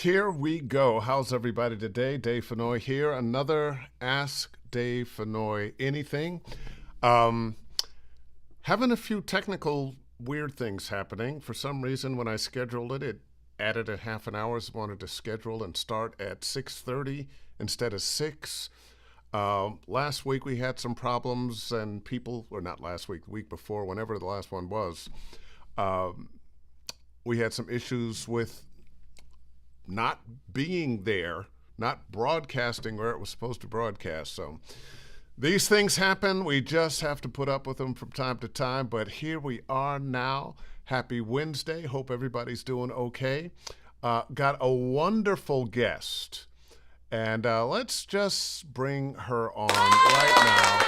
Here we go. How's everybody today? Dave Fenoy here. Another Ask Dave Fenoy Anything. Um, Having a few technical weird things happening. For some reason, when I scheduled it, it added a half an hour. Wanted to schedule and start at 6:30 instead of 6. Last week we had some problems, and people, or not last week, the week before, whenever the last one was, um, we had some issues with not being there, not broadcasting where it was supposed to broadcast. So these things happen. We just have to put up with them from time to time. But here we are now. Happy Wednesday. Hope everybody's doing okay. Got a wonderful guest. And let's just bring her on right now.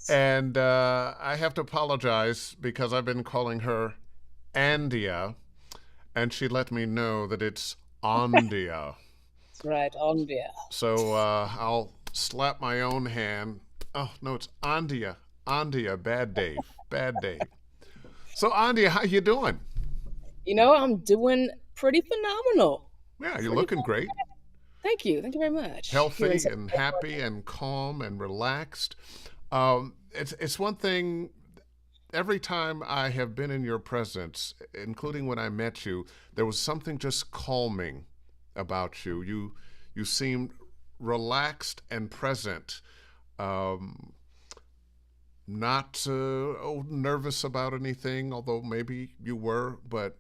And I have to apologize because I've been calling her Andia, and she let me know that it's Andia. That's right, andia. So I'll slap my own hand. Oh, no, it's Andia. Andia, bad Dave. Bad Dave. So Andia, how you doing? I'm doing pretty phenomenal. Yeah, you're Pretty looking phenomenal. great. Thank you very much. Here in Healthy South and happy California. and calm and relaxed. It's one thing. Every time I have been in your presence, including when I met you, there was something just calming about you. You seemed relaxed and present, um, not nervous about anything, although maybe you were, but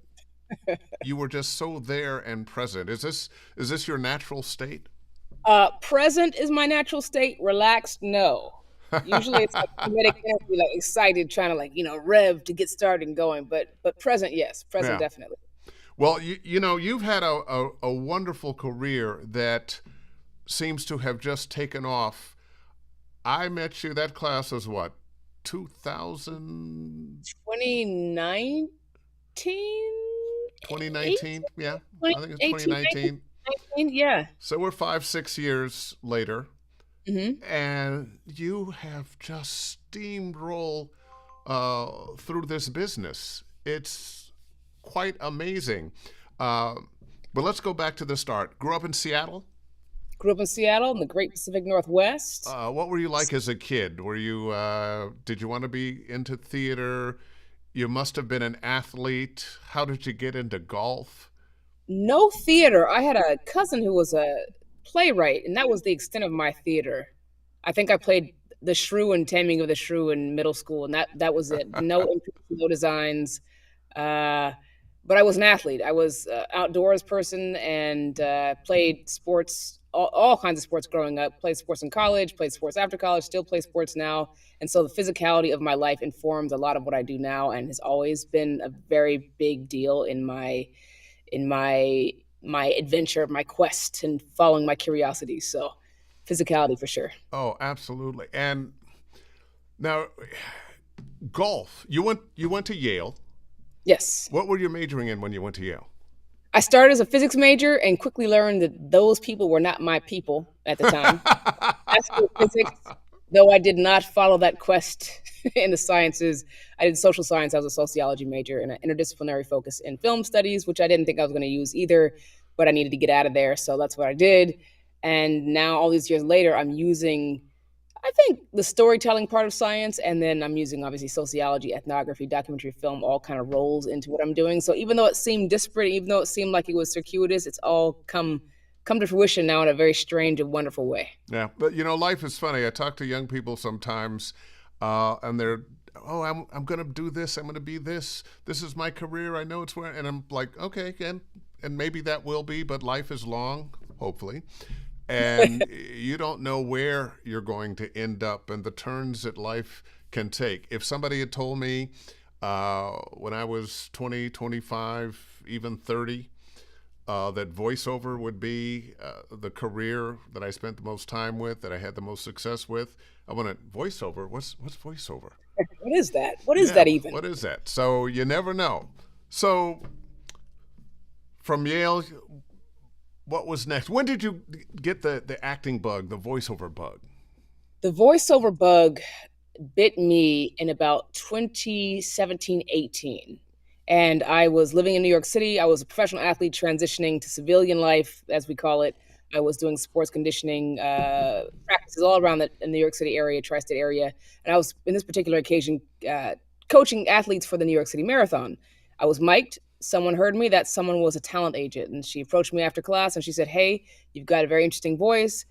you were just so there and present. Is this your natural state? Present is my natural state. Relaxed, no. Usually it's like kinetic energy, like excited, trying to rev to get started and going. But present, yes, present Yeah. definitely. Well, you've had a wonderful career that seems to have just taken off. I met you. That class was what, 2000, 2019, 2019? Yeah, I think it's 18, 2019. 19, yeah. So we're 5, 6 years later, hmm and you have just steamrolled through this business. It's quite amazing. Uh, but let's go back to the start. Grew up in Seattle. Grew up in Seattle in the Great Pacific Northwest. What were you like as a kid? Did you want to be into theater? You must have been an athlete. How did you get into golf? No theater. I had a cousin who was a playwright, and that was the extent of my theater. I think I played the shrew and Taming of the Shrew in middle school, and that was it. No interest, no designs. Uh, but I was an athlete. I was outdoors person and played sports, all kinds of sports growing up. Played sports in college, played sports after college, still play sports now. And so the physicality of my life informs a lot of what I do now, and has always been a very big deal in my adventure, my quest, and following my curiosity. So, physicality for sure. Oh, absolutely. And now, golf. You went to Yale. Yes, What were you majoring in when you went to Yale? I started as a physics major and quickly learned that those people were not my people at the time. Classical physics, though I did not follow that quest in the sciences. I did social science. I was a sociology major and an interdisciplinary focus in film studies, which I didn't think I was going to use either, but I needed to get out of there. So that's what I did. And now, all these years later, I'm using, I think, the storytelling part of science, and then I'm using obviously sociology, ethnography, documentary film, all kind of rolls into what I'm doing. So even though it seemed disparate, even though it seemed like it was circuitous, it's all come to fruition now in a very strange and wonderful way. Yeah, but life is funny. I talk to young people sometimes, and they're, oh, I'm going to do this. I'm going to be this. This is my career. I know it's where, and I'm like, okay, and maybe that will be, but life is long, hopefully, and you don't know where you're going to end up and the turns that life can take. If somebody had told me when I was 20, 25, even 30, that voiceover would be the career that I spent the most time with, that I had the most success with. I went, voiceover? What's voiceover? What is that? What is Yeah, that even? what is that? So you never know. So from Yale, what was next? When did you get the acting bug, the voiceover bug? The voiceover bug bit me in about 2017, 18. And I was living in New York City. I was a professional athlete transitioning to civilian life, as we call it. I was doing sports conditioning practices all around the New York City area, tri-state area, and I was in this particular occasion coaching athletes for the New York City Marathon. I was mic'd. Someone heard me. That someone was a talent agent, and she approached me after class and she said, "Hey, you've got a very interesting voice.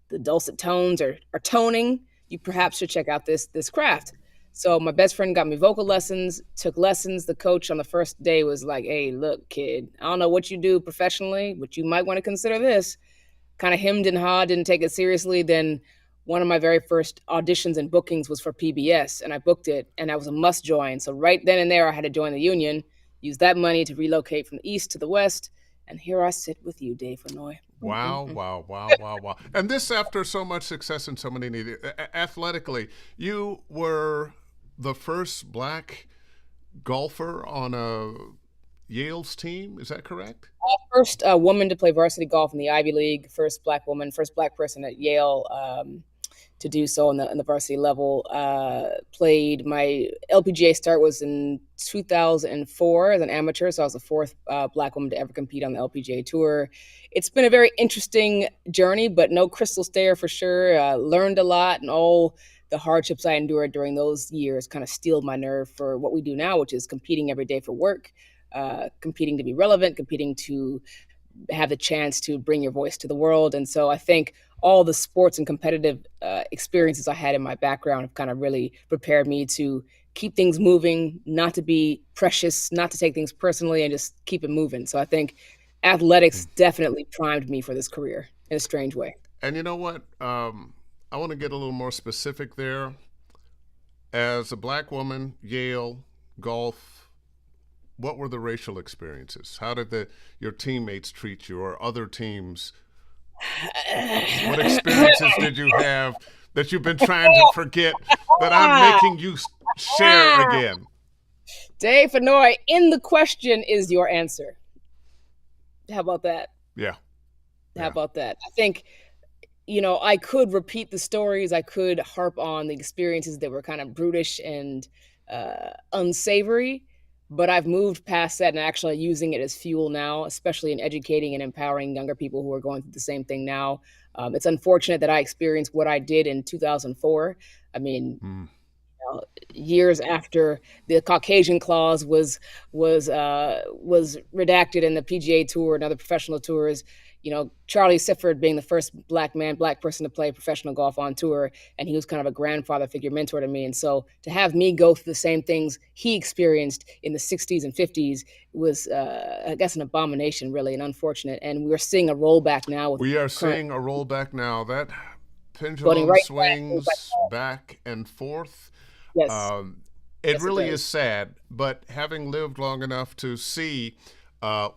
The dulcet tones are toning. You perhaps should check out this craft." So my best friend got me vocal lessons, took lessons. The coach on the first day was like, "Hey, look, kid, I don't know what you do professionally, but you might want to consider this." Kind of hemmed and hawed, didn't take it seriously. Then one of my very first auditions and bookings was for PBS, and I booked it, and I was a must join. So right then and there, I had to join the union, use that money to relocate from the east to the west, and here I sit with you, Dave Renoy. Wow, wow, wow, wow, wow. And this after so much success and so many needed. Athletically, you were the first black golfer on a Yale's team. Is that correct? First woman to play varsity golf in the Ivy League, first black woman, first black person at Yale to do so in the varsity level. Played my LPGA start was in 2004 as an amateur, so I was the fourth black woman to ever compete on the LPGA tour. It's been a very interesting journey, but no crystal stair for sure. Learned a lot, and all the hardships I endured during those years kind of steeled my nerve for what we do now, which is competing every day for work, competing to be relevant, competing to have the chance to bring your voice to the world. And so I think all the sports and competitive experiences I had in my background have kind of really prepared me to keep things moving, not to be precious, not to take things personally, and just keep it moving. So I think athletics definitely primed me for this career in a strange way. And you know what? I want to get a little more specific there. As a black woman, Yale, golf, what were the racial experiences? How did your teammates treat you or other teams? What experiences did you have that you've been trying to forget that I'm making you share again? Dave Fenoy, in the question is your answer. How about that? Yeah. How Yeah. about that? I think, I could repeat the stories. I could harp on the experiences that were kind of brutish and unsavory, but I've moved past that and actually using it as fuel now, especially in educating and empowering younger people who are going through the same thing now. It's unfortunate that I experienced what I did in 2004. I mean, Mm. years after the Caucasian clause was redacted in the PGA Tour and other professional tours. Charlie Sifford being the first black man, black person to play professional golf on tour, and he was kind of a grandfather figure mentor to me. And so to have me go through the same things he experienced in the 60s and 50s was, I guess, an abomination, really, and unfortunate. And we're seeing a rollback now with We are current seeing a rollback now. That going pendulum right back. swings back and forth. Yes, Um, it yes, it really is does. sad, but having lived long enough to see uh,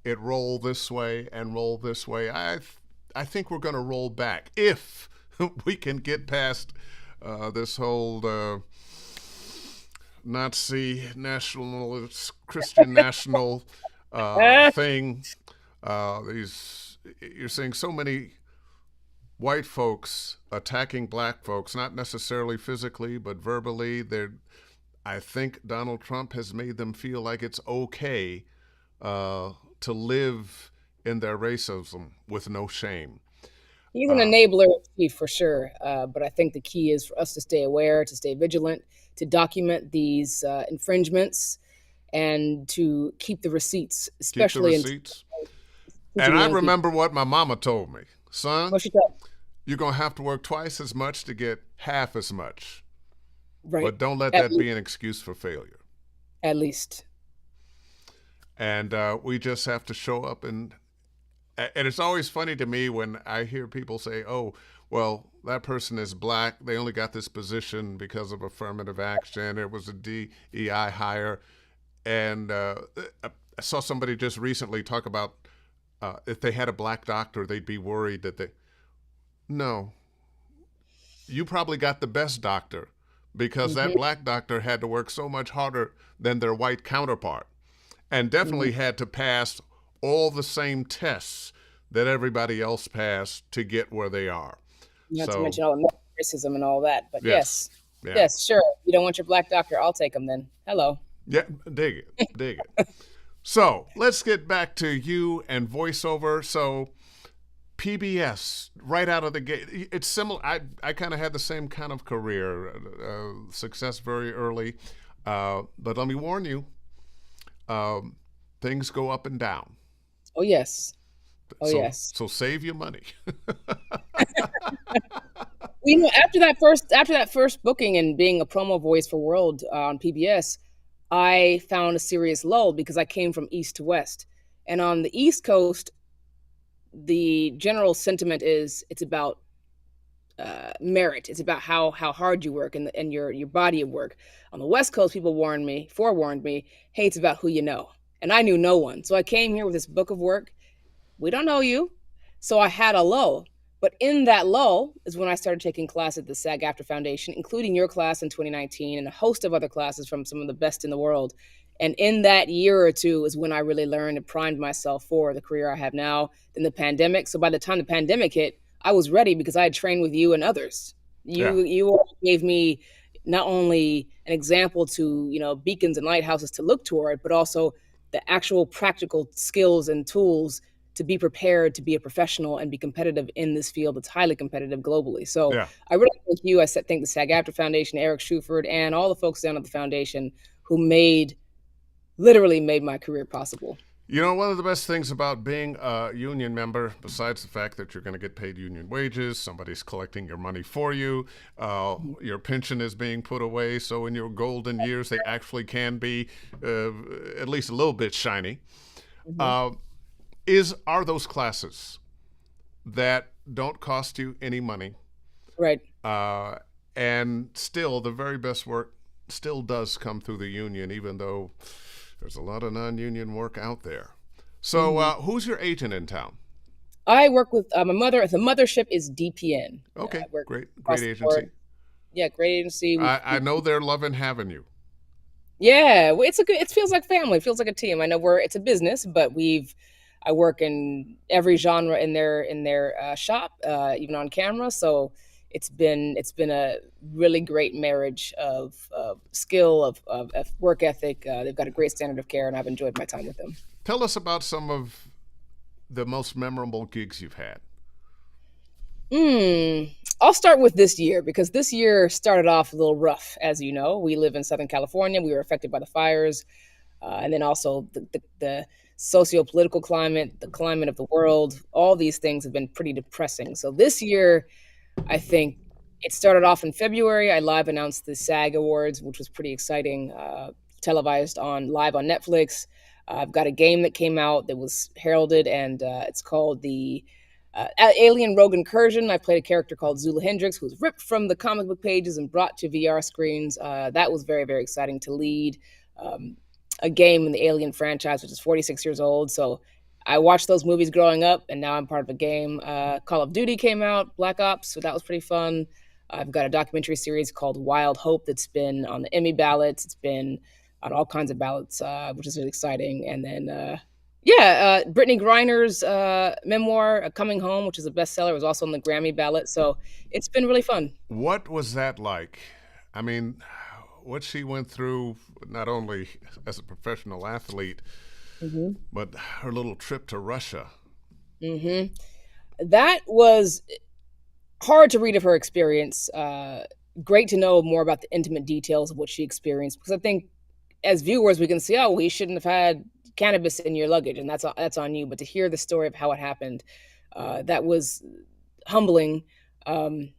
it roll this way and roll this way, I think we're going to roll back if we can get past this whole Nazi national, Christian national thing. These You're seeing so many white folks attacking black folks, not necessarily physically, but verbally. I think Donald Trump has made them feel like it's okay to live in their racism with no shame. He's an Uh, enabler in chief for sure. But I think the key is for us to stay aware, to stay vigilant, to document these infringements, and to keep the receipts, keep the especially in receipts. And teaching I young people. remember what my mama told me, son, What she tell? you're going to have to work twice as much to get half as much. Right. But don't let At that least. be an excuse for failure. At least. And we just have to show up and it's always funny to me when I hear people say, "Oh, well, that person is black. They only got this position because of affirmative action. It was a DEI hire." And I saw somebody just recently talk about if they had a black doctor, they'd be worried that they. No, you probably got the best doctor because that Hmm. black doctor had to work so much harder than their white counterpart and Hmm. definitely had to pass all the same tests that everybody else passed to get where they are. Not to So, mention all the racism and all that. But yes, yes, yeah. yes, sure. You don't want your black doctor? I'll take him then. Hello. Yeah, dig it, dig it. So let's get back to you and voiceover. So PBS right out of the gate. It's similar. I kind of had the same kind of career, success very early. But let me warn you, um, things go up and down. Oh yes. Oh So yes. so save your money. After that first booking and being a promo voice for World on PBS, I found a serious lull because I came from east to west. And on the East Coast, the general sentiment is it's about merit. It's about how hard you work and your body of work. On the West Coast, people forewarned me, hey, it's about who you know. And I knew no one. So I came here with this book of work. We don't know you. So I had a lull. But in that lull is when I started taking classes at the SAG After Foundation, including your class in 2019 and a host of other classes from some of the best in the world. And in that year or two is when I really learned and primed myself for the career I have now. Then the pandemic. So by the time the pandemic hit, I was ready because I had trained with you and others. Yeah, You all gave me not only an example to, beacons and lighthouses to look toward, but also the actual practical skills and tools to be prepared to be a professional and be competitive in this field that's highly competitive globally. So yeah. I really thank you. Thank the SAG After Foundation, Eric Schuford, and all the folks down at the foundation who literally made my career possible. You know, one of the best things about being a union member, besides the fact that you're going to get paid union wages, somebody's collecting your money for you, your pension is being put away, so in your golden years, they actually can be at least a little bit shiny, Mhm. uh, are those classes that don't cost you any money, Right. uh, and still the very best work still does come through the union, even though there's a lot of non-union work out there. So, Mhm. who's your agent in town? I work with my mother. The mothership is DPN. I Okay, work great, great across the board. agency. Yeah, great agency. I know they're loving having you. Yeah, well, it's a good. It feels like family. It feels like a team. I know it's a business, but I work in every genre in their shop, even on camera. So it's been a really great marriage of skill of work ethic. They've got a great standard of care, and I've enjoyed my time with them. Tell us about some of the most memorable gigs you've had. Hmm. I'll start with this year because this year started off a little rough. As you know, we live in Southern California. We were affected by the fires, and then also the socio-political climate, the climate of the world. All these things have been pretty depressing. So this year, I think it started off in February. I live announced the SAG Awards, which was pretty exciting, televised on live on Netflix. I've got a game that came out that was heralded, and it's called the Alien Rogue Incursion. I played a character called Zula Hendrix, who was ripped from the comic book pages and brought to VR screens. That was very, very exciting to lead um, a game in the Alien franchise, which is 46 years old. So I watched those movies growing up, and now I'm part of a game. Call of Duty came out, Black Ops, so that was pretty fun. I've got a documentary series called Wild Hope that's been on the Emmy ballots. It's been on all kinds of ballots, which is really exciting. And then, yeah, Brittany Griner's memoir, Coming Home, which is a bestseller, was also on the Grammy ballot. So it's been really fun. What was that like? I mean, what she went through, not only as a professional athlete, Hmm. but her little trip to Russia. Hmm. That was hard to read of her experience. Great to know more about the intimate details of what she experienced, because I think as viewers we can see, oh, we shouldn't have had cannabis in your luggage, and that's on you. But to hear the story of how it happened, that was humbling. Um,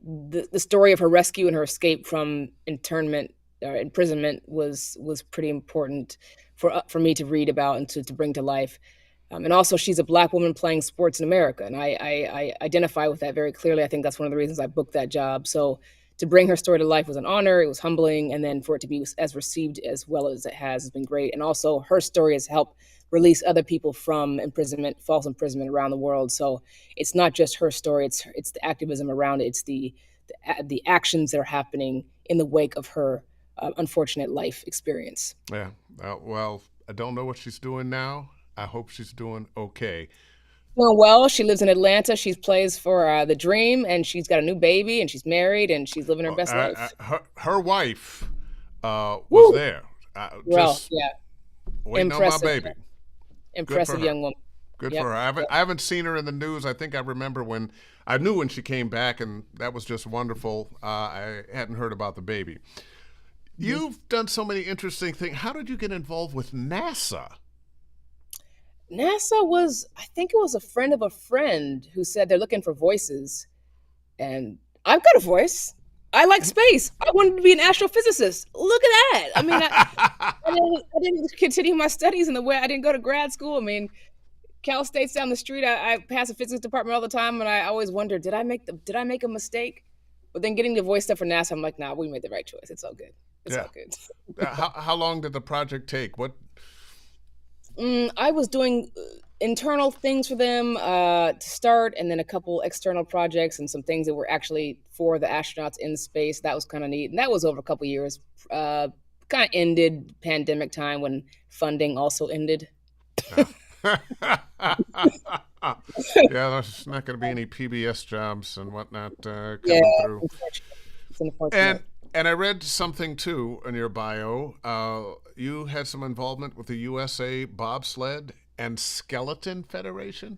the story of her rescue and her escape from internment or imprisonment was pretty important for me to read about and to bring to life. And also, she's a Black woman playing sports in America, and I identify with that very clearly. I think that's one of the reasons I booked that job. So to bring her story to life was an honor. It was humbling, and then for it to be as received as well as it has been great. And also, her story has helped release other people from imprisonment, false imprisonment around the world. So it's not just her story; it's the activism around it. It's the actions that are happening in the wake of her unfortunate life experience. Yeah. Well, I don't know what she's doing now. I hope she's doing okay. Doing well. She lives in Atlanta. She plays for the Dream, and she's got a new baby, and she's married, and she's living her best life. Her wife was Woo! there. Well, Just yeah, waiting on my impressive, baby. Good for impressive her. young woman. Good for Yep, her. yep. I haven't seen her in the news. I think I remember when I knew when she came back, and that was just wonderful. I hadn't heard about the baby. Mhm. You've done so many interesting things. How did you get involved with NASA? NASA was, I think it was a friend of a friend who said they're looking for voices, and I've got a voice. I like space. I wanted to be an astrophysicist. Look at that. I mean, I didn't continue my studies in the way I didn't go to grad school. I mean, Cal State's down the street. I pass the physics department all the time, and I always wonder, did I make a mistake? But then getting the voice stuff for NASA, I'm like, nah, we made the right choice. It's all good. It's Yeah. all good. How long did the project take? What? I was doing internal things for them to start, and then a couple external projects and some things that were actually for the astronauts in space. That was kind of neat, and that was over a couple years. Uh, kind of ended pandemic time when funding also ended. Yeah. Yeah, there's not going to be any PBS jobs and whatnot Yeah, coming through. unfortunate. It's And unfortunate. and I read something too in your bio. You had some involvement with the USA Bobsled and Skeleton Federation.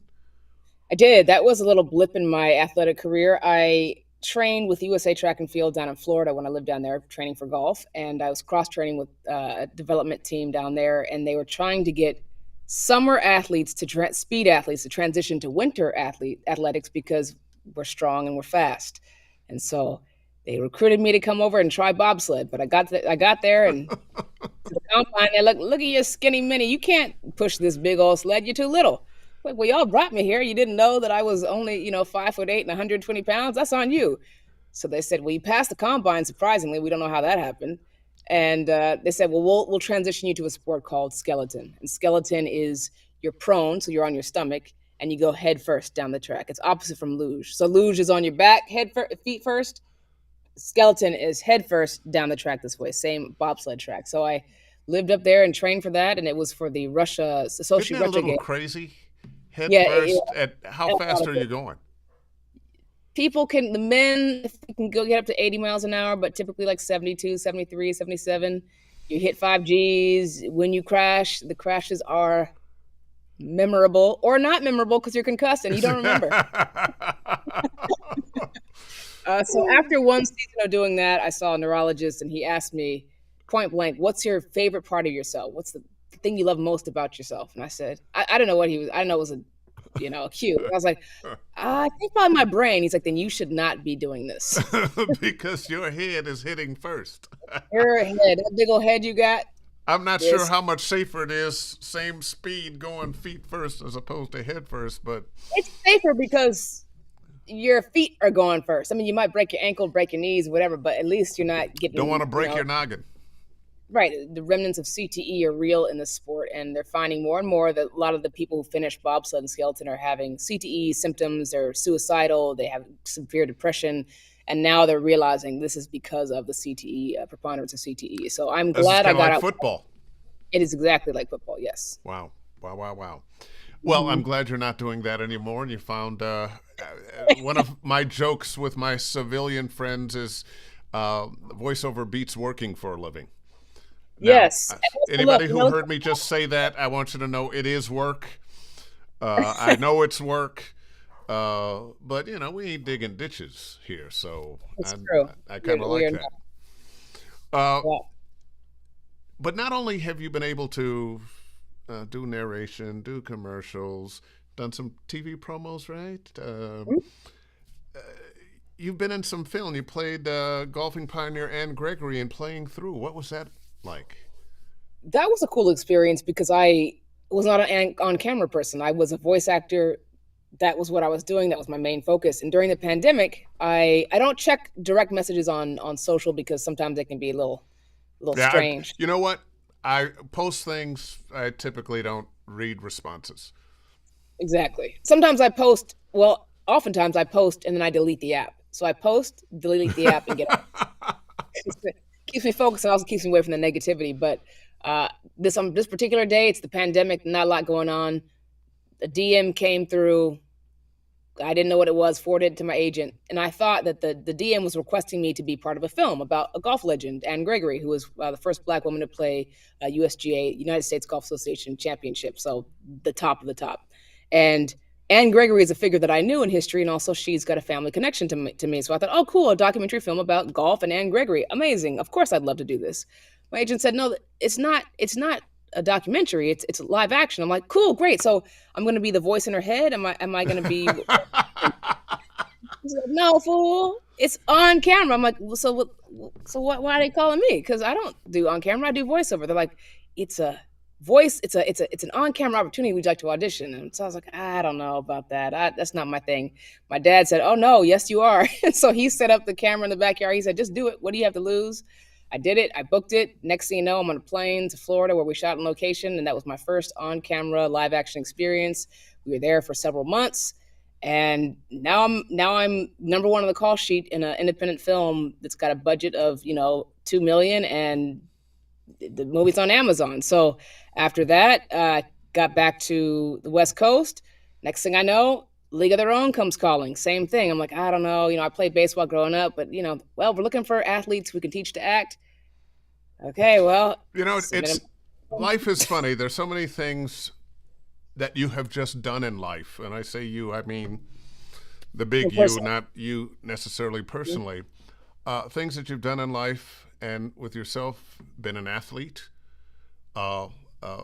I did. That was a little blip in my athletic career. I trained with USA Track and Field down in Florida when I lived down there, training for golf, and I was cross training with a development team down there, and they were trying to get summer athletes to speed athletes to transition to winter athletics because we're strong and we're fast, and so they recruited me to come over and try bobsled. But I got there and to the combine. They look at your skinny mini. You can't push this big old sled. You're too little. Like, well, y'all brought me here. You didn't know that I was only, 5'8" and 120 pounds. That's on you. So they said, well, you passed the combine. Surprisingly, we don't know how that happened. And they said, well, we'll transition you to a sport called skeleton. And skeleton is you're prone, so you're on your stomach, and you go head first down the track. It's opposite from luge. So luge is on your back, feet first. Skeleton is head first down the track this way, same bobsled track. So I lived up there and trained for that, and it was for the Russia Isn't Sochi that a Russia little game. crazy? Head Yeah, first. At how a lot fast of are it. you going? The men can go get up to 80 miles an hour, but typically like 72, 73, 77. You hit 5 Gs. When you crash, the crashes are memorable or not memorable because you're concussed and you don't remember. So after one season of doing that, I saw a neurologist and he asked me point blank, what's your favorite part of yourself? What's the thing you love most about yourself? And I said, I don't know what he was, I don't know it was a cue. I was like, I think probably my brain. He's like, then you should not be doing this. Because your head is hitting first. Your head, that big old head you got, I'm not sure this how much safer it is, same speed going feet first as opposed to head first, but it's safer because your feet are going first. I mean, you might break your ankle, break your knees, whatever, but at least you're not don't want getting, to break your noggin. right. The remnants of CTE are real in the sport, and they're finding more and more that a lot of the people who finish bobsled and skeleton are having CTE symptoms. They're suicidal. They have severe depression, and now they're realizing this is because of the CTE preponderance of CTE. So I'm This is glad I kind of got like out. football. It is exactly like football. Yes. Wow. Wow, wow, wow. Well, I'm Hmm. glad you're not doing that anymore. And you found one of my jokes with my civilian friends is voiceover beats working for a living. Now, Yes. And look, anybody who heard me just say that, I want you to know it is work. I know it's work. But, we ain't digging ditches here. So it's true. I kind of We like are that. not. Uh, Yeah. but not only have you been able to do narration, do commercials, done some TV promos, right? You've been in some film. You played golfing pioneer Ann Gregory in Playing Through. What was that like? That was a cool experience because I was not an on camera person. I was a voice actor. That was what I was doing. That was my main focus. And during the pandemic, I don't check direct messages on social because sometimes they can be a little Yeah, strange. you know what? I post things. I typically don't read responses. Exactly. Sometimes I post, well, oftentimes I post and then I delete the app. So I post, delete the app, and get keeps me focused and also keeps me away from the negativity. But this particular day, it's the pandemic, not a lot going on. A DM came through. I didn't know what it was, forwarded it to my agent, and I thought that the DM was requesting me to be part of a film about a golf legend, Anne Gregory, who was the first Black woman to play USGA, United States Golf Association championship, so the top of the top. And Anne Gregory is a figure that I knew in history, and also she's got a family connection to me. So I thought, oh, cool, a documentary film about golf and Anne Gregory, amazing. Of course, I'd love to do this. My agent said, no, it's not. It's not a documentary. It's live action. I'm like, cool, great. So I'm going to be the voice in her head. Am I going to be? He's like, no, fool. It's on camera. I'm like, well, so what? So what? Why are they calling me? Because I don't do on camera. I do voiceover. They're like, it's a voice. It's an on camera opportunity. We'd like to audition. And so I was like, I don't know about that. That's not my thing. My dad said, oh no, yes you are. And so he set up the camera in the backyard. He said, just do it. What do you have to lose? I did it. I booked it. Next thing you know, I'm on a plane to Florida where we shot on location, and that was my first on-camera live action experience. We were there for several months, and now I'm number one on the call sheet in an independent film that's got a budget of 2 million, and the movie's on Amazon. So after that, got back to the West Coast. Next thing I know, League of Their Own comes calling. Same thing. I'm like, I don't know. I played baseball growing up, but well, we're looking for athletes who can teach to act. Okay, well, It's life is funny. There's so many things that you have just done in life, and I say you, I mean the big you, not you necessarily personally. Things that you've done in life and with yourself, been an athlete, uh, uh,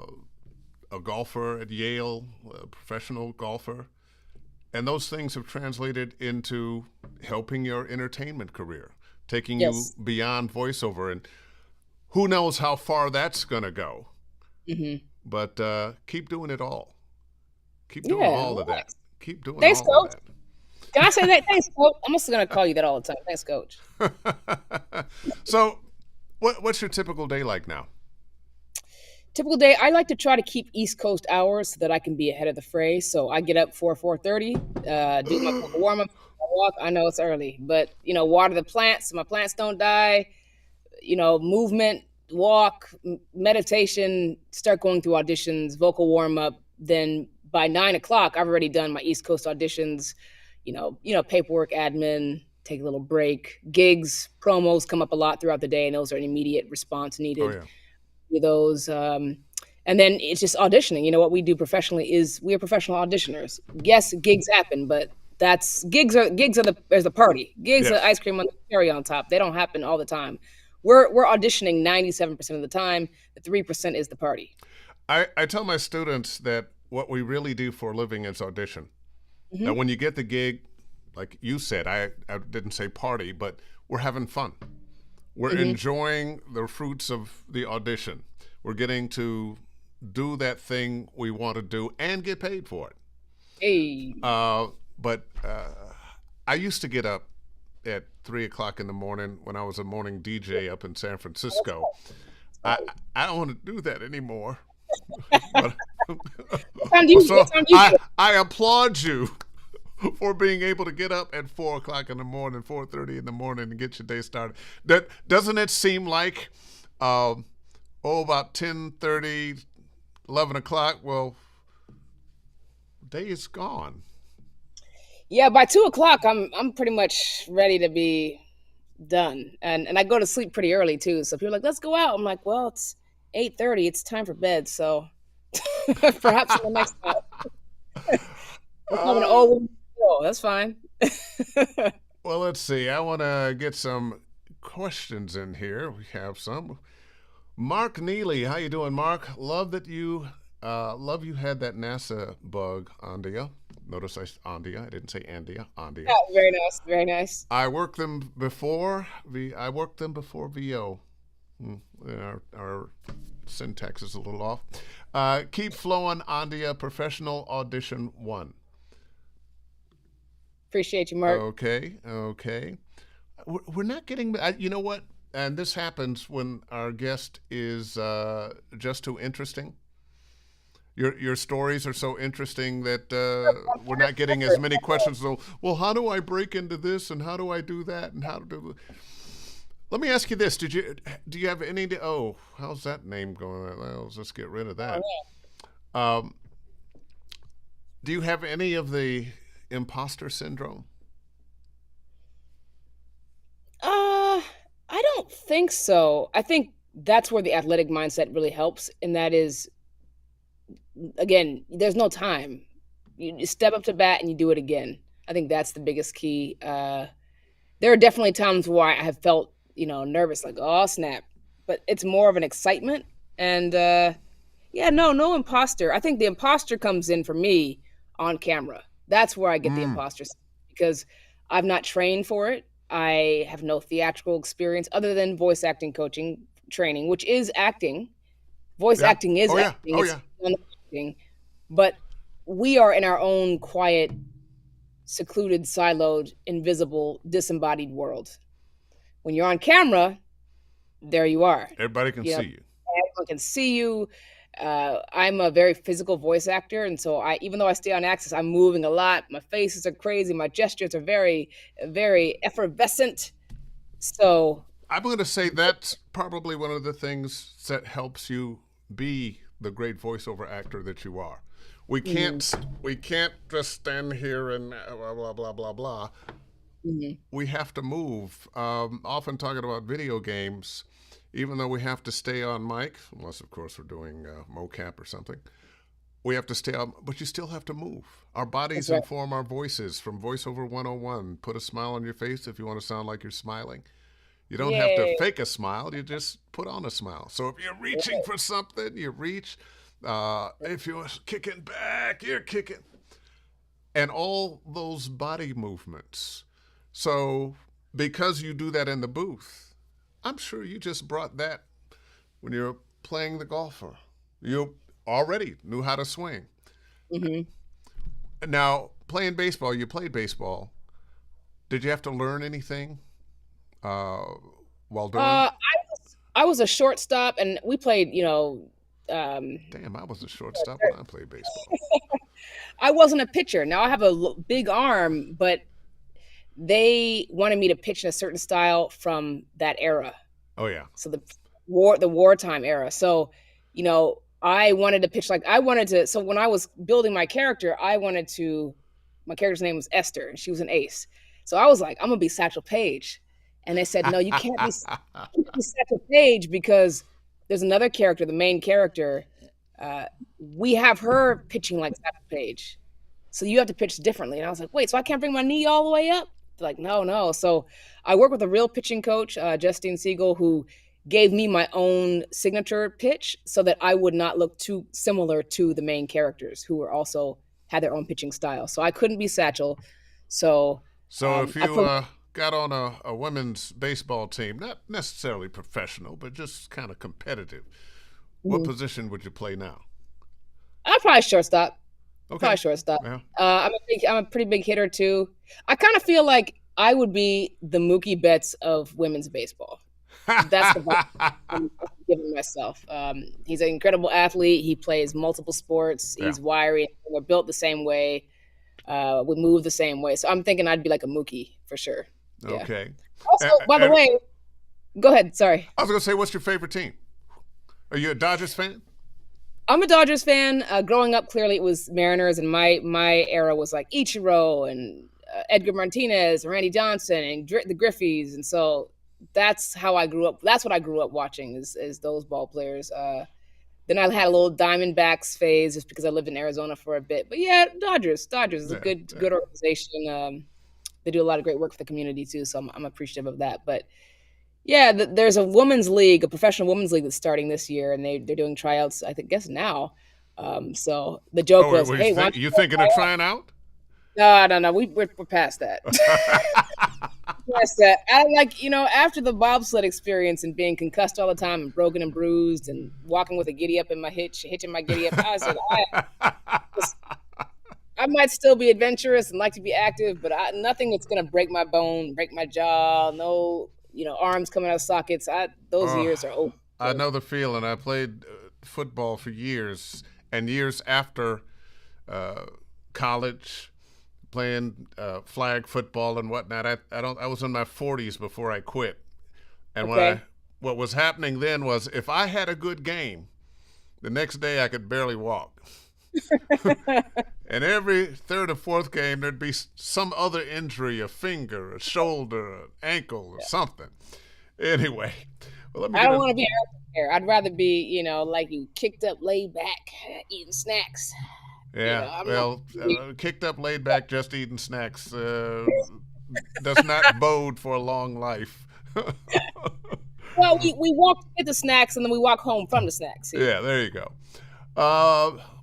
a golfer at Yale, a professional golfer, and those things have translated into helping your entertainment career, taking you yes. beyond voiceover, and who knows how far that's going to go. Hmm. But keep doing it all. Keep doing Yeah. all of that. Keep doing Thanks, all of coach. Can I say that? Thanks, coach. I'm just gonna call you that all the time. Thanks, coach. that. So, what's your typical day like now? Typical day, I like to try to keep East Coast hours so that I can be ahead of the fray. So I get up 4:30, do my warm up, walk. I know it's early, but water the plants so my plants don't die. Movement, walk, meditation, start going through auditions, vocal warm up. Then by 9 o'clock, I've already done my East Coast auditions. Paperwork, admin, take a little break. Gigs, promos come up a lot throughout the day, and those are an immediate response Oh needed. yeah. Those and then it's just auditioning. What we do professionally is we are professional auditioners. Yes, gigs happen, but that's gigs are there's the party. Gigs are Yes. ice cream on the cherry on top. They don't happen all the time. We're auditioning 97% of the time. The 3% is the party. I tell my students that what we really do for a living is audition. Now, Hmm. when you get the gig, like you said, I didn't say party, but we're having fun. We're Hmm. enjoying the fruits of the audition. We're getting to do that thing we want to do and get paid for it. Hey. But I used to get up at 3 o'clock in the morning when I was a morning DJ up in San Francisco. I don't want to do that anymore. But, What time do you? so What time do you? I applaud you for being able to get up at 4 o'clock in the morning, 4:30 in the morning, and get your day started. That doesn't it seem like, about 10:30, 11 o'clock? Well, day is gone. Yeah, by 2 o'clock, I'm pretty much ready to be done, and I go to sleep pretty early too. So people are like, "Let's go out." I'm like, "Well, it's 8:30. It's time for bed." So perhaps in the next time, we're coming Uh, over. Oh, that's fine. well, let's see. I want to get some questions in here. We have some. Mark Neely, how you doing, Mark? Love you had that NASA bug, Andia. Notice Andia. I didn't say Andia. Yeah, Andia. very nice, very nice. I worked them before. I worked them before VO. Our syntax is a little off. Keep flowing, Andia. Professional audition one. Appreciate you, Mark. Okay. Okay. We're not getting. You know what? And this happens when our guest is just too interesting. Your stories are so interesting that we're not getting as many questions. So, well, how do I break into this, and how do I do that, and how to do? Let me ask you this: do you have any? Oh, how's that name going? Well, let's just get rid of Oh, that. Um, do you have any of the imposter syndrome? I don't think so. I think that's where the athletic mindset really helps, and that is, again, there's no time. You step up to bat and you do it again. I think that's the biggest key. There are definitely times where I have felt, nervous, like, oh snap, but it's more of an excitement. And yeah, no imposter. I think the imposter comes in for me on camera. That's where I get the Mm. imposter because I've not trained for it. I have no theatrical experience other than voice acting coaching training, which is acting. Voice Yeah. acting is Oh yeah. acting. Oh It's yeah. acting, but we are in our own quiet, secluded, siloed, invisible, disembodied world. When you're on camera, there you are. Everybody can You know, see you. everyone can see you. I'm a very physical voice actor, and so even though I stay on Axis, I'm moving a lot. My faces are crazy. My gestures are very, very effervescent. So, I'm going to say that's probably one of the things that helps you be the great voiceover actor that you are. We mhm, can't we can't just stand here and blah blah blah blah blah. mhm, We have to move. Often talking about video games, even though we have to stay on mic, unless of course we're doing mocap or something, we have to stay on. But you still have to move. Our that's bodies right. inform our voices. From voiceover 101, put a smile on your face if you want to sound like you're smiling. You don't have to Yay! fake a smile. You just put on a smile. So if you're reaching for something, you reach. If you're kicking back, you're kicking. And all those body movements. So because you do that in the booth, I'm sure you just brought that when you're playing the golfer. You already knew how to swing. Hmm. Now, playing baseball, you played baseball. Did you have to learn anything uh, while doing? I was a shortstop, and we played. Um, Damn, I was a shortstop when I played baseball. I wasn't a pitcher. Now I have a big arm, but they wanted me to pitch in a certain style from that era. Oh yeah. So the wartime era. So, I wanted to pitch like I wanted to. So when I was building my character, I wanted to. My character's name was Esther, and she was an ace. So I was like, I'm gonna be Satchel Paige, and they said, no, you can't be Satchel Paige because there's another character, the main character. Uh, we have her pitching like Satchel Paige, so you have to pitch differently. And I was like, wait, so I can't bring my knee all the way up? They're like, no, no. So I work with a real pitching coach, Justine Siegel, who gave me my own signature pitch so that I would not look too similar to the main characters who were also had their own pitching style. So I couldn't be Satchel. So So if I you put got on a women's baseball team, not necessarily professional, but just kind of competitive, what mhm. position would you play now? I'm probably shortstop. Probably Okay. shortstop. Yeah. I'm a pretty big hitter too. I kind of feel like I would be the Mookie Betts of women's baseball. That's the vibe I'm giving myself. He's an incredible athlete. He plays multiple sports. Yeah. He's wiry. We're built the same way. We move the same way. So I'm thinking I'd be like a Mookie for sure. Yeah. Okay. Also, by the way, go ahead. Sorry. I was going to say, what's your favorite team? Are you a Dodgers fan? I'm a Dodgers fan. Growing up, clearly it was Mariners, and my era was like Ichiro and Edgar Martinez, and Randy Johnson, and the Griffeys, and so that's how I grew up. That's what I grew up watching is those ball players. Then I had a little Diamondbacks phase just because I lived in Arizona for a bit. But yeah, Dodgers is a Yeah. Yeah. good organization. They do a lot of great work for the community too, so I'm appreciative of that. But yeah, there's a women's league, a professional women's league that's starting this year, and they're doing tryouts. I think guess now. So the joke Oh, was, what you "Hey, why think? don't you You go thinking try of out?" trying out? No, no, no. We're past that. Past that. I like after the bobsled experience and being concussed all the time and broken and bruised and walking with a giddy up in my hitching my giddy up. I said I might still be adventurous and like to be active, but nothing that's gonna break my bone, break my jaw. No, arms coming out of sockets. Those Oh, years are over. I know the feeling. I played football for years and years after uh, college, playing flag football and whatnot. I don't. I was in my 40s before I quit, and Okay. what was happening then was if I had a good game, the next day I could barely walk. And every third or fourth game, there'd be some other injury, a finger, a shoulder, an ankle, or something. Anyway, well, let me I get don't a. want to be there. I'd rather be, like you kicked up, laid back, eating snacks. Yeah, I'm not. well, kicked up, laid back, just eating snacks does not bode for a long life. Well, we walk to get the snacks and then we walk home from the snacks. See? Yeah, there you go.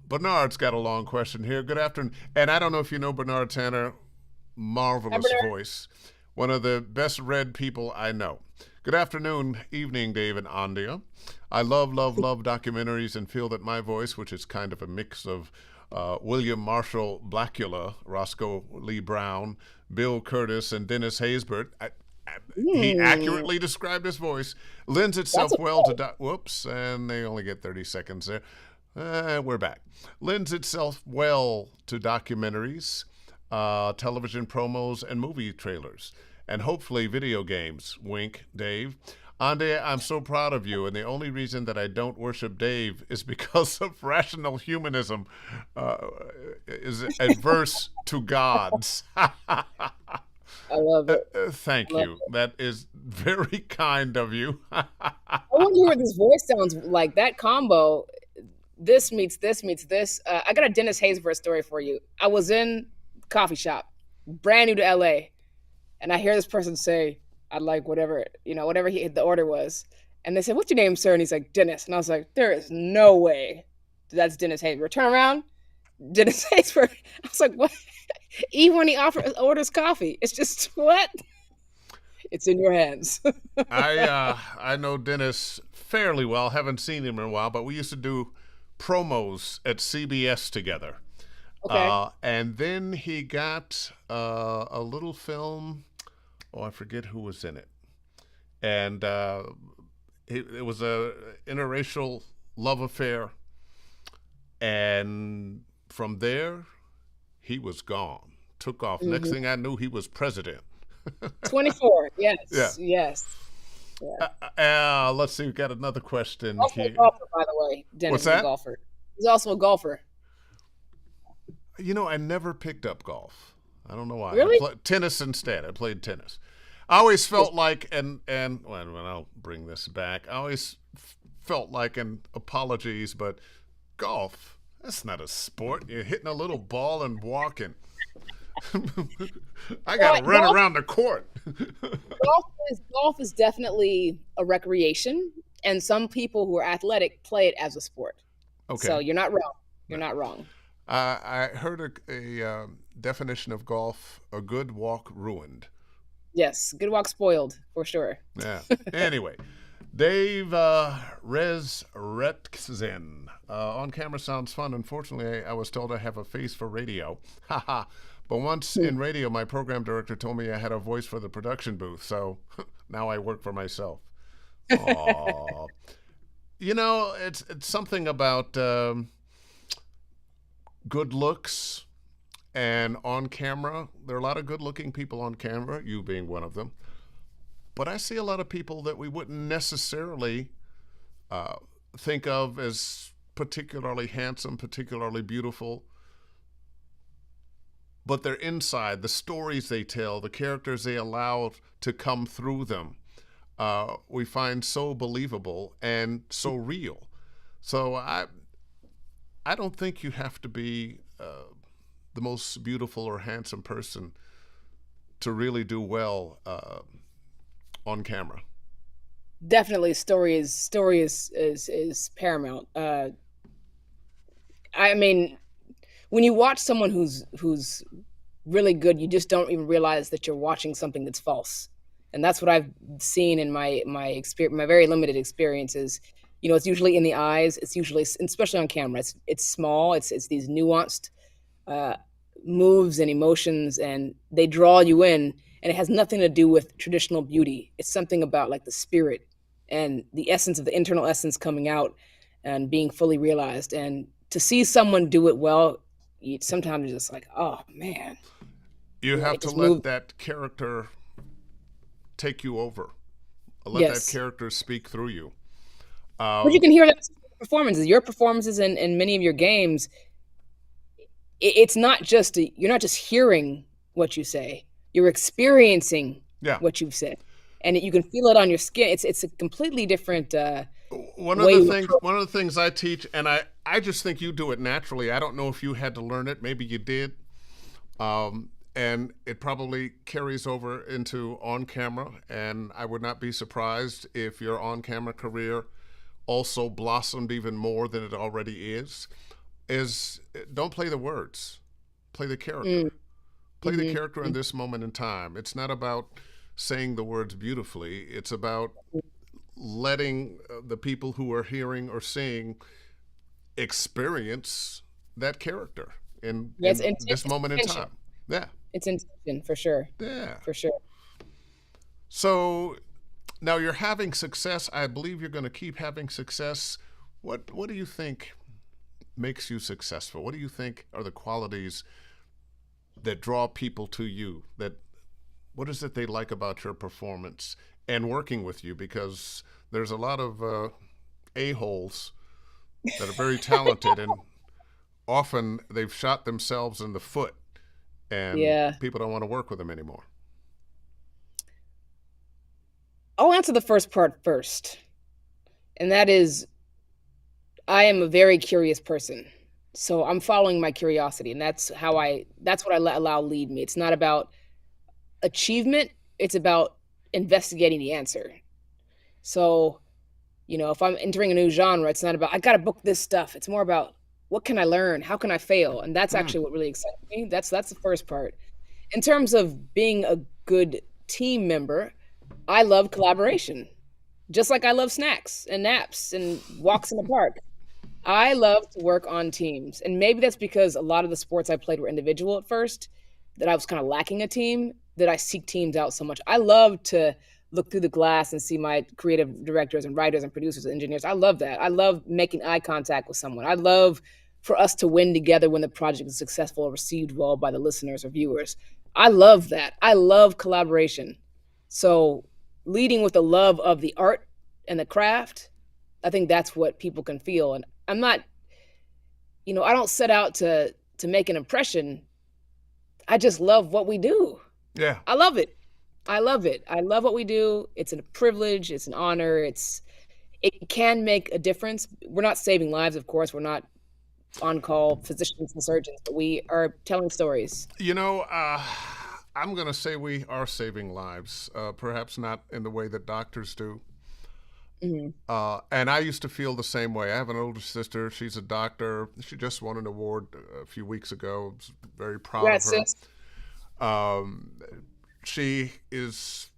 Bernard's got a long question here. Good afternoon. And I don't know if you know Bernard Tanner, marvelous Remember voice, one of the best read people I know. Good afternoon, evening, Dave and Andia. I love, love, love documentaries and feel that my voice, which is kind of a mix of William Marshall Blackula, Roscoe Lee Brown, Bill Curtis, and Dennis Haysbert, he Hmm, accurately described his voice, lends that's itself a well to whoops, and they only get 30 seconds there. We're back. Lends itself well to documentaries, television promos, and movie trailers, and hopefully video games. Wink, Dave. Ande, I'm so proud of you, and the only reason that I don't worship Dave is because of rational humanism uh, is adverse to gods. I love it. I Thank love you. it. That is very kind of you. I want to hear what this voice sounds like. That combo, this meets this meets this. I got a Dennis Haysbert story for you. I was in a coffee shop, brand new to LA, and I hear this person say, "I'd like whatever whatever the order was." And they said, "What's your name, sir?" And he's like, "Dennis." And I was like, "There is no way that's Dennis Haysbert." Turn around, Dennis Haysbert. I was like, "What?" Even when he orders coffee, it's just what? It's in your hands. I know Dennis fairly well. Haven't seen him in a while, but we used to do promos at CBS together. Okay. And then he got a little film. Oh, I forget who was in it. And it was a interracial love affair. And from there, he was gone. Took off. Next Hmm. thing I knew, he was president. 24. Yeah. Yes. Yes. Yeah. Let's see. We've got another question Also a here. golfer, by the way. What's Dennis is a that? golfer. He's also a golfer. I never picked up golf. I don't know why. I Really? played tennis instead. I played tennis. I always felt like, and when I'll bring this back, I always felt like, and apologies, but golf, that's not a sport. You're hitting a little ball and walking. I got Well, to run around the court. golf is definitely a recreation, and some people who are athletic play it as a sport. So Okay. you're not wrong. You're not wrong. I heard a definition of golf: a good walk ruined. Yes, good walk spoiled for sure. Yeah. Anyway, Dave Rezretzen. On camera sounds fun. Unfortunately, I was told I have a face for radio. Haha. But once Hmm. in radio, my program director told me I had a voice for the production booth. So now I work for myself. Aww. It's something about good looks and on camera. There are a lot of good looking people on camera, you being one of them. But I see a lot of people that we wouldn't necessarily uh, think of as particularly handsome, particularly beautiful. But their inside, the stories they tell, the characters they allow to come through them, we find so believable and so real. So I don't think you have to be the most beautiful or handsome person to really do well on camera. Definitely, story is paramount. I mean, when you watch someone who's really good, you just don't even realize that you're watching something that's false. And that's what I've seen in my experience, my very limited experiences. It's usually in the eyes. It's usually, especially on camera, it's small. It's these nuanced uh, moves and emotions, and they draw you in. And it has nothing to do with traditional beauty. It's something about like the spirit and the essence of the internal essence coming out and being fully realized. And to see someone do it well, sometimes you're just like, oh man, You have it to just let moved. that character take you over. Let that Yes, character speak through you. but you Um, can hear that in performances. Your performances in many of your games, it's not just you're not just hearing what you say, you're experiencing Yeah. what you've said, and you can feel it on your skin. It's a completely different One of way the to things approach. one of the things I teach, and I just think you do it naturally. I don't know if you had to learn it. Maybe you did. And it probably carries over into on camera. And I would not be surprised if your on camera career also blossomed even more than it already is. Is don't play the words, play the character. Mm, Play the hmm character in this moment in time. It's not about saying the words beautifully, it's about letting the people who are hearing or seeing experience that character Yeah, in this it's moment in intention. time. Yeah, It's intention for sure, yeah. for sure. So now you're having success. I believe you're going to keep having success. What do you think makes you successful? What do you think are the qualities that draw people to you? That what is it they like about your performance and working with you? Because there's a lot of a holes that are very talented, and often they've shot themselves in the foot, and Yeah. people don't want to work with them anymore. I'll answer the first part first, and that is I am a very curious person. So I'm following my curiosity, and that's what I allow lead me. It's not about achievement, it's about investigating the answer. So, if I'm entering a new genre, it's not about I got to book this stuff. It's more about what can I learn? How can I fail? And that's Mm. actually what really excites me. That's the first part. In terms of being a good team member, I love collaboration. Just like I love snacks and naps and walks in the park. I love to work on teams. And maybe that's because a lot of the sports I played were individual at first, that I was kind of lacking a team, that I seek teams out so much. I love to look through the glass and see my creative directors and writers and producers and engineers. I love that. I love making eye contact with someone. I love for us to win together when the project is successful or received well by the listeners or viewers. I love that. I love collaboration. So, leading with the love of the art and the craft, I think that's what people can feel. And I'm not, I don't set out to make an impression. I just love what we do. Yeah, I love it. I love it. I love what we do. It's a privilege, it's an honor. It can make a difference. We're not saving lives, of course. We're not on call physicians and surgeons, but we are telling stories. you know, I'm going to say we are saving lives. Perhaps not in the way that doctors do. Mhm. And I used to feel the same way. I have an older sister. She's a doctor. She just won an award a few weeks ago. I was very proud of Congrats, her. sis. Um, she is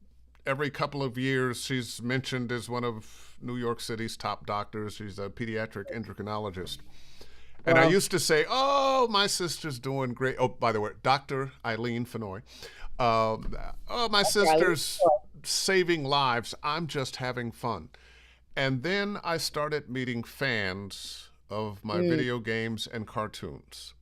every couple of years she's mentioned as one of New York City's top doctors. She's a pediatric endocrinologist. And I Wow. used to say, "Oh, my sister's doing great." Oh, by the way, Dr. Eileen Fenoy. Oh, my Riley. sister's saving lives. I'm just having fun. And then I started meeting fans of my Mm, video games and cartoons.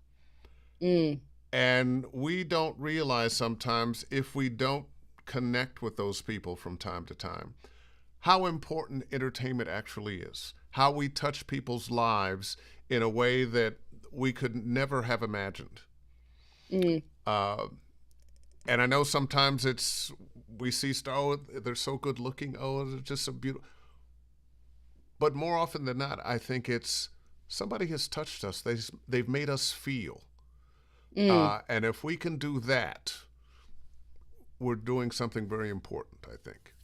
mm, And we don't realize sometimes if we don't connect with those people from time to time how important entertainment actually is, how we touch people's lives in a way that we could never have imagined. mm. Uh, and I know sometimes we see, oh, they're so good looking, oh, they're just so beautiful. But more often than not, I think it's somebody has touched us, they've made us feel. Mm. And if we can do that, we're doing something very important, I think.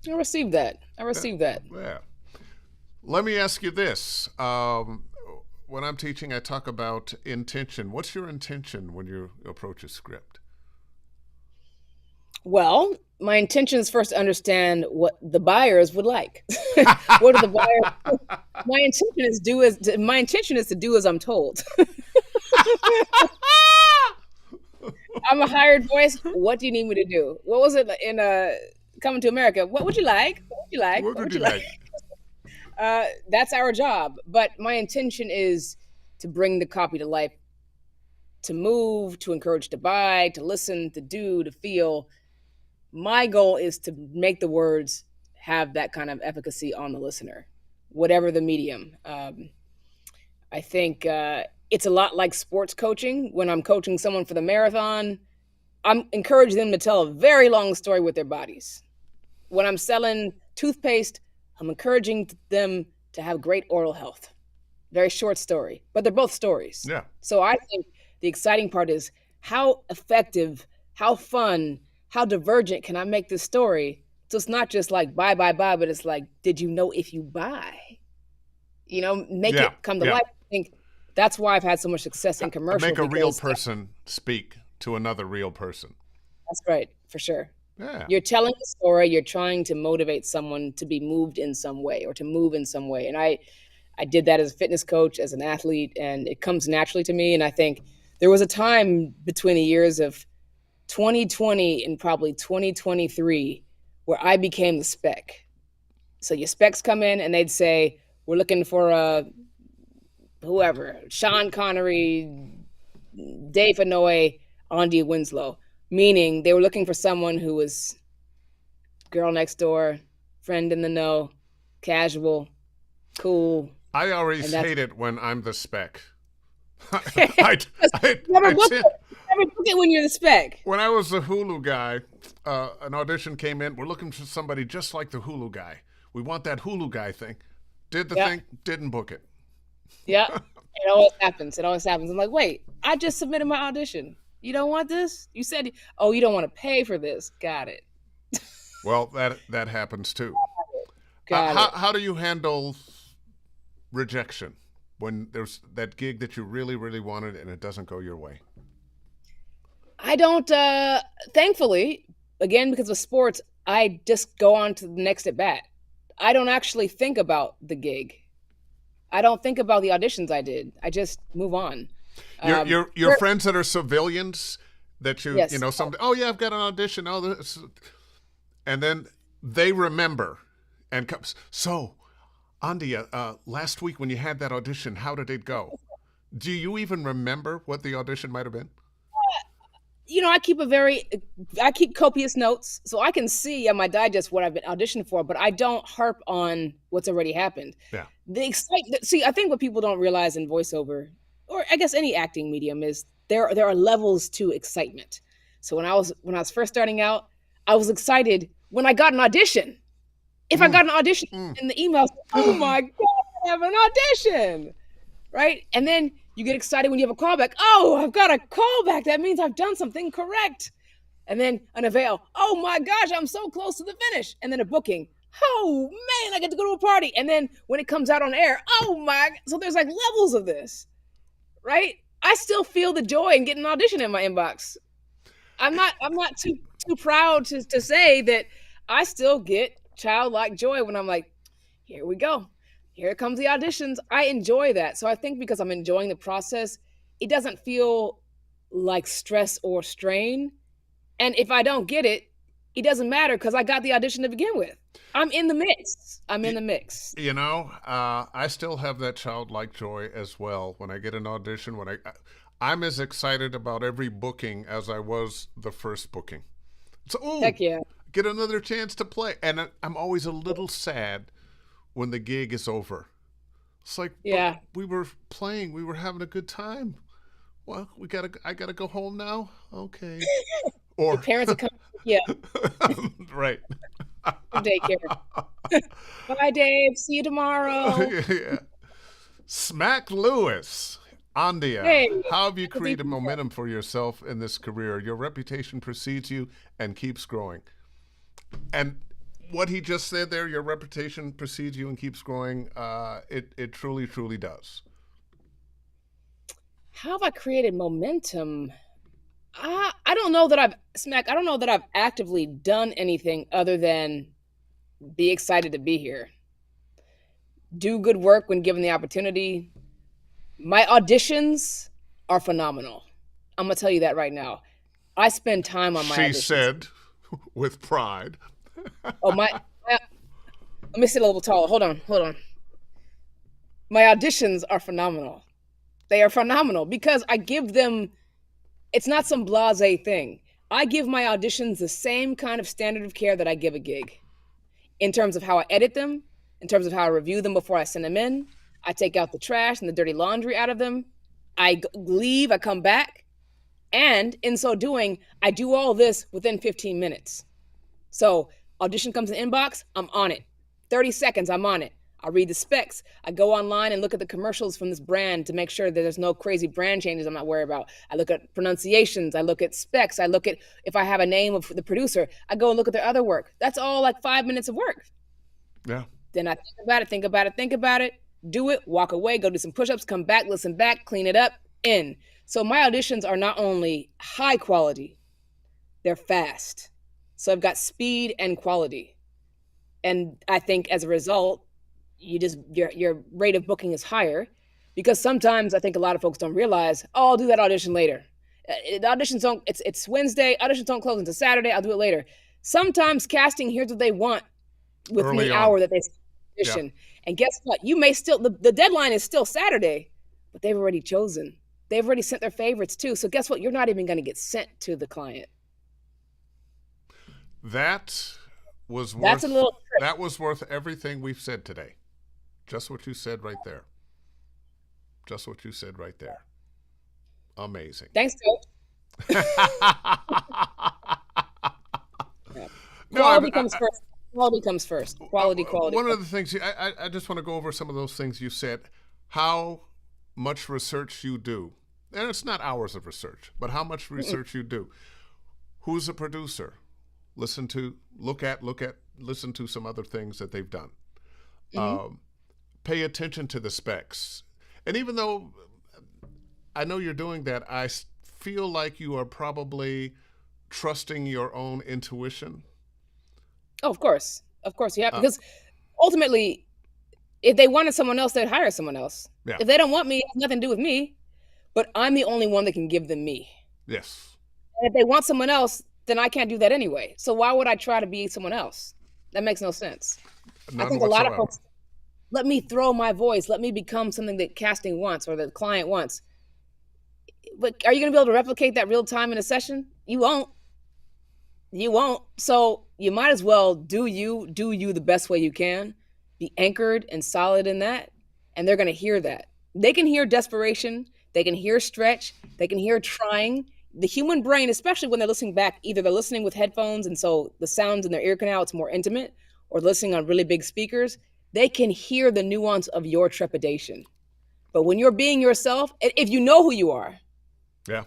I received that. I Yeah. received that. Yeah. Let me ask you this. When I'm teaching, I talk about intention. What's your intention when you approach a script? Well, my intention is first to understand what the buyers would like. What are the buyers? My intention is to do as I'm told. I'm a hired voice. What do you need me to do? What was it in Coming to America? What would you like? What would you like? What What would would you you like? like? That's our job. But my intention is to bring the copy to life, to move, to encourage to buy, to listen, to do, to feel. My goal is to make the words have that kind of efficacy on the listener, whatever the medium. I think It's a lot like sports coaching. When I'm coaching someone for the marathon, I'm encouraging them to tell a very long story with their bodies. When I'm selling toothpaste, I'm encouraging them to have great oral health. Very short story, but they're both stories. Yeah. So I think the exciting part is how effective, how fun, how divergent can I make this story? So it's not just like buy, buy, buy, but it's like, did you know if you buy? Make Yeah. it come to Yeah. life. I think that's why I've had so much success in commercial Make a real because person speak to another real person. that's right, for sure. Yeah. You're telling a story, you're trying to motivate someone to be moved in some way or to move in some way. And I did that as a fitness coach, as an athlete, and it comes naturally to me. And I think there was a time between the years of 2020 and probably 2023 where I became the spec. So your specs come in and they'd say, we're looking for whoever, Sean Connery, Dave Fennoy, Andia Winslow, meaning they were looking for someone who was girl next door, friend in the know, casual, cool. I always And that's hate it when I'm the spec. I, because I, you never I, book I, it. You never book it when you're the spec. when I was the Hulu guy, an audition came in. We're looking for somebody just like the Hulu guy. We want that Hulu guy thing. Did the Yeah, thing, didn't book it. yeah. It always happens. It always happens. I'm like, wait, I just submitted my audition. You don't want this? You said, oh, you don't want to pay for this. Got it. Well, that happens too. Got it. How do you handle rejection when there's that gig that you really, really wanted and it doesn't go your way? I don't, thankfully, again, because of sports, I just go on to the next at bat. I don't actually think about the gig. I don't think about the auditions I did. I just move on. Your There- friends that are civilians that you yes. know some, oh yeah, I've got an audition, oh this, and then they remember and comes, so Andia, last week when you had that audition, how did it go? Do you even remember what the audition might have been? I keep copious notes, so I can see on my digest what I've been auditioned for, but I don't harp on what's already happened. Yeah. The excitement. See, I think what people don't realize in voiceover, or I guess any acting medium, is there are levels to excitement. So when I was first starting out, I was excited when I got an audition. If I Mm, got an audition mm. in the emails, oh my god, I have an audition, right? And then you get excited when you have a callback. Oh, I've got a callback. That means I've done something correct. And then an avail. Oh my gosh, I'm so close to the finish. And then a booking. Oh man, I get to go to a party. And then when it comes out on air, oh my. So there's like levels of this, right? I still feel the joy in getting an audition in my inbox. I'm not too proud to say that I still get childlike joy when I'm like, here we go. Here comes the auditions. I enjoy that. So I think because I'm enjoying the process, it doesn't feel like stress or strain. And if I don't get it, it doesn't matter because I got the audition to begin with. I'm in the mix. I'm in the mix. You know, I still have that childlike joy as well when I get an audition. I'm as excited about every booking as I was the first booking. So, Heck yeah. get another chance to play, and I'm always a little sad when the gig is over. It's like, but Yeah. we were playing, we were having a good time. Well, I gotta go home now. Okay, Your or parents are coming. Yeah. right. For daycare. Bye, Dave. See you tomorrow. Yeah. Smack Lewis. Andia, Hey. how have you Good to be created here. momentum for yourself in this career? Your reputation precedes you and keeps growing. And what he just said there, your reputation precedes you and keeps growing, it truly, truly does. How have I created momentum? I don't know that I don't know that I've actively done anything other than be excited to be here. Do good work when given the opportunity. My auditions are phenomenal. I'm gonna tell you that right now. I spend time on my She auditions. said with pride. Oh my let me sit a little taller. Hold on. My auditions are phenomenal. They are phenomenal because I give them it's not some blasé thing. I give my auditions the same kind of standard of care that I give a gig in terms of how I edit them, in terms of how I review them before I send them in. I take out the trash and the dirty laundry out of them. leave, I come back, and in so doing, I do all this within 15 minutes. So audition comes in inbox, I'm on it. 30 seconds, I'm on it. I read the specs. I go online and look at the commercials from this brand to make sure that there's no crazy brand changes I'm not worried about. I look at pronunciations. I look at specs. I look at if I have a name of the producer. I go and look at their other work. That's all like 5 minutes of work. Yeah. Then I think about it, do it, walk away, go do some push-ups, come back, listen back, clean it up, in. So my auditions are not only high quality, they're fast. So I've got speed and quality. And I think as a result, your rate of booking is higher, because sometimes I think a lot of folks don't realize, oh, I'll do that audition later. The auditions don't, it's Wednesday, auditions don't close until Saturday, I'll do it later. Sometimes casting here's what they want within Early the on. hour that they Yeah. audition. And guess what? You may still, the deadline is still Saturday, but they've already chosen. They've already sent their favorites too. So guess what? You're not even going to get sent to the client. That was worth That's a little trick. that was worth everything we've said today. Just what you said right there. Just what you said right there. Amazing. Thanks, Coach. Yeah. No, Quality comes first. Quality comes first. Quality. One of the things I just want to go over some of those things you said. How much research you do, and it's not hours of research, but how much research you do. Who's a producer? Listen to some other things that they've done. Pay attention to the specs. And even though I know you're doing that, I feel like you are probably trusting your own intuition. Oh, of course. Of course you have, because ultimately, if they wanted someone else, they'd hire someone else. Yeah. If they don't want me, it has nothing to do with me. But I'm the only one that can give them me. Yes. And if they want someone else, then I can't do that anyway. So why would I try to be someone else? That makes no sense. None I think whatsoever. a lot of folks, let me throw my voice. Let me become something that casting wants or the client wants. But are you going to be able to replicate that real time in a session? You won't. You won't. So you might as well do you the best way you can. Be anchored and solid in that. And they're going to hear that. They can hear desperation. They can hear stretch. They can hear trying. The human brain, especially when they're listening back, either they're listening with headphones and so the sounds in their ear canal, it's more intimate, or listening on really big speakers, they can hear the nuance of your trepidation. But when you're being yourself, if you know who you are, Yeah.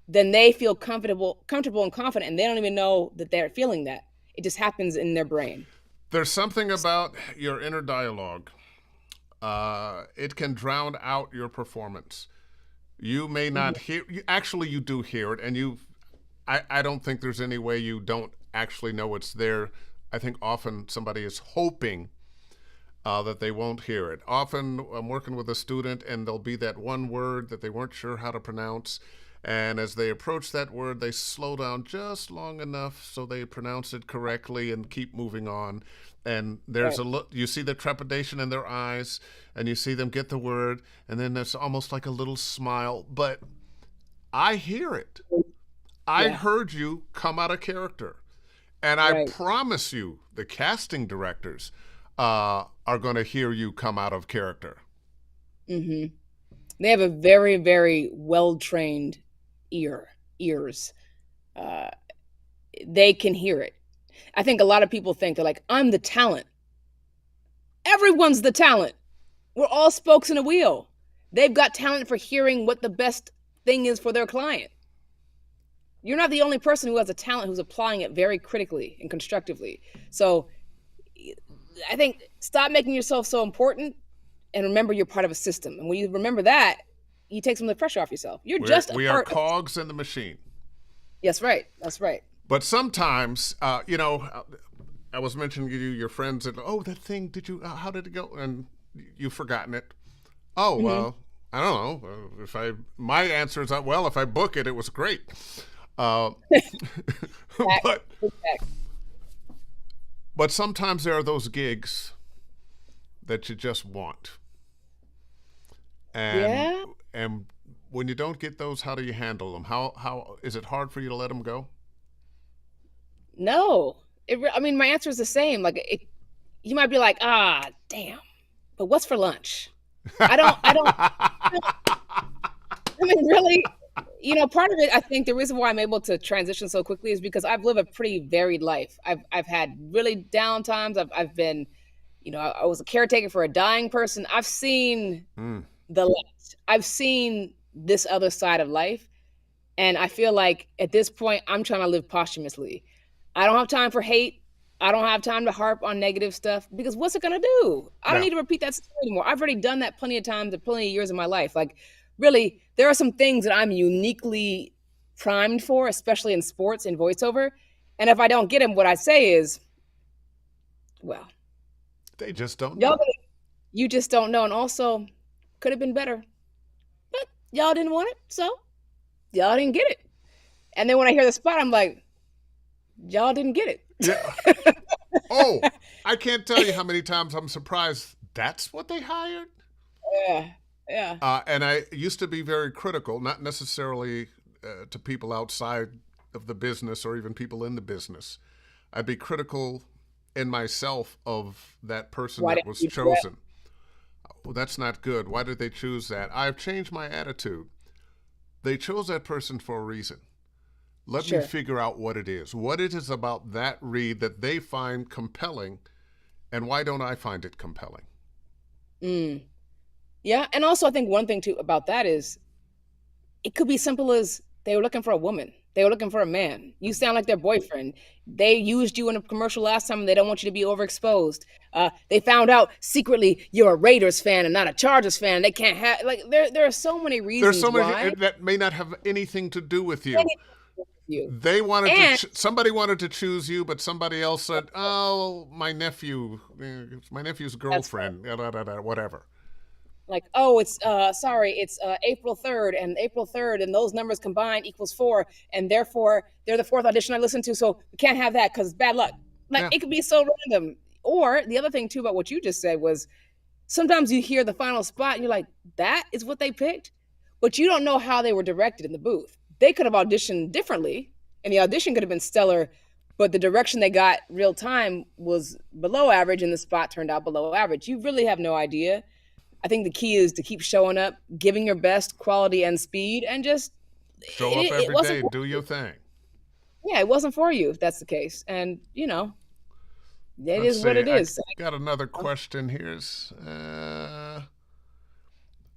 then they feel comfortable and confident, and they don't even know that they're feeling that. It just happens in their brain. There's something about your inner dialogue. It can drown out your performance. You may not hear. Actually, you do hear it, and I don't think there's any way you don't actually know it's there. I think often somebody is hoping that they won't hear it. Often I'm working with a student, and there'll be that one word that they weren't sure how to pronounce. And as they approach that word, they slow down just long enough so they pronounce it correctly and keep moving on. And there's Right. you see the trepidation in their eyes, and you see them get the word, and then there's almost like a little smile. But I hear it. I Yeah. heard you come out of character. And I Right. promise you, the casting directors are going to hear you come out of character. Mm-hmm. They have a very, very well-trained ears. Uh, they can hear it. I think a lot of people think they're like, I'm the talent. Everyone's the talent. We're all spokes in a wheel. They've got talent for hearing what the best thing is for their client. You're not the only person who has a talent who's applying it very critically and constructively. So I think stop making yourself so important and remember you're part of a system. And when you remember that, you take some of the pressure off yourself. You're just a We are part of. cogs in the machine. That's right. That's right. But sometimes, I was mentioning to you, your friends, that, oh, that thing, how did it go? And you've forgotten it. Oh, well, I don't know. My answer is, well, if I book it, it was great. But sometimes there are those gigs that you just want. And when you don't get those, how do you handle them? How is it hard for you to let them go? No. My answer is the same. You might be like, damn. But what's for lunch? I don't I mean, really, part of it, I think the reason why I'm able to transition so quickly is because I've lived a pretty varied life. I've had really down times. I've been, I was a caretaker for a dying person. I've seen Mm. the left. I've seen this other side of life. And I feel like at this point, I'm trying to live posthumously. I don't have time for hate. I don't have time to harp on negative stuff because what's it going to do? I don't Yeah. need to repeat that story anymore. I've already done that plenty of times and plenty of years of my life. Like, really, there are some things that I'm uniquely primed for, especially in sports and voiceover. And if I don't get them, what I say is, well, They just don't y'all, know. you just don't know. And also, could have been better, but y'all didn't want it. So y'all didn't get it. And then when I hear the spot, I'm like, y'all didn't get Yeah. it. Oh, I can't tell you how many times I'm surprised that's what they hired. Yeah, yeah, And I used to be very critical, not necessarily to people outside of the business or even people in the business. I'd be critical in myself of that person why that didn't was you do that? chosen. Well, that's not good. Why did they choose that? I've changed my attitude. They chose that person for a reason. Let me Sure. figure out what it is. What it is about that read that they find compelling, and why don't I find it compelling? Mm. Yeah, and also I think one thing too about that is it could be simple as they were looking for a woman. They were looking for a man. You sound like their boyfriend. They used you in a commercial last time and they don't want you to be overexposed. They found out secretly you're a Raiders fan and not a Chargers fan. They can't have like there are so many There's reasons so many why that may not have anything to do with you. anything with you. They wanted to. And Somebody wanted to choose you, but somebody else said, "Oh, my nephew, my nephew's that's right. girlfriend, whatever." Like, oh, it's sorry, it's April 3rd, and April 3rd, and those numbers combined equals 4, and therefore they're the fourth audition I listened to, so we can't have that because bad luck. Like, Yeah, it could be so random. Or the other thing too about what you just said was sometimes you hear the final spot and you're like, that is what they picked, but you don't know how they were directed in the booth. They could have auditioned differently, and the audition could have been stellar, but the direction they got real time was below average, and the spot turned out below average. You really have no idea. I think the key is to keep showing up, giving your best quality and speed, and just show up it every wasn't day, for do you. your thing. Yeah, it wasn't for you if that's the case. And it Let's is what see. it I is. got another question here.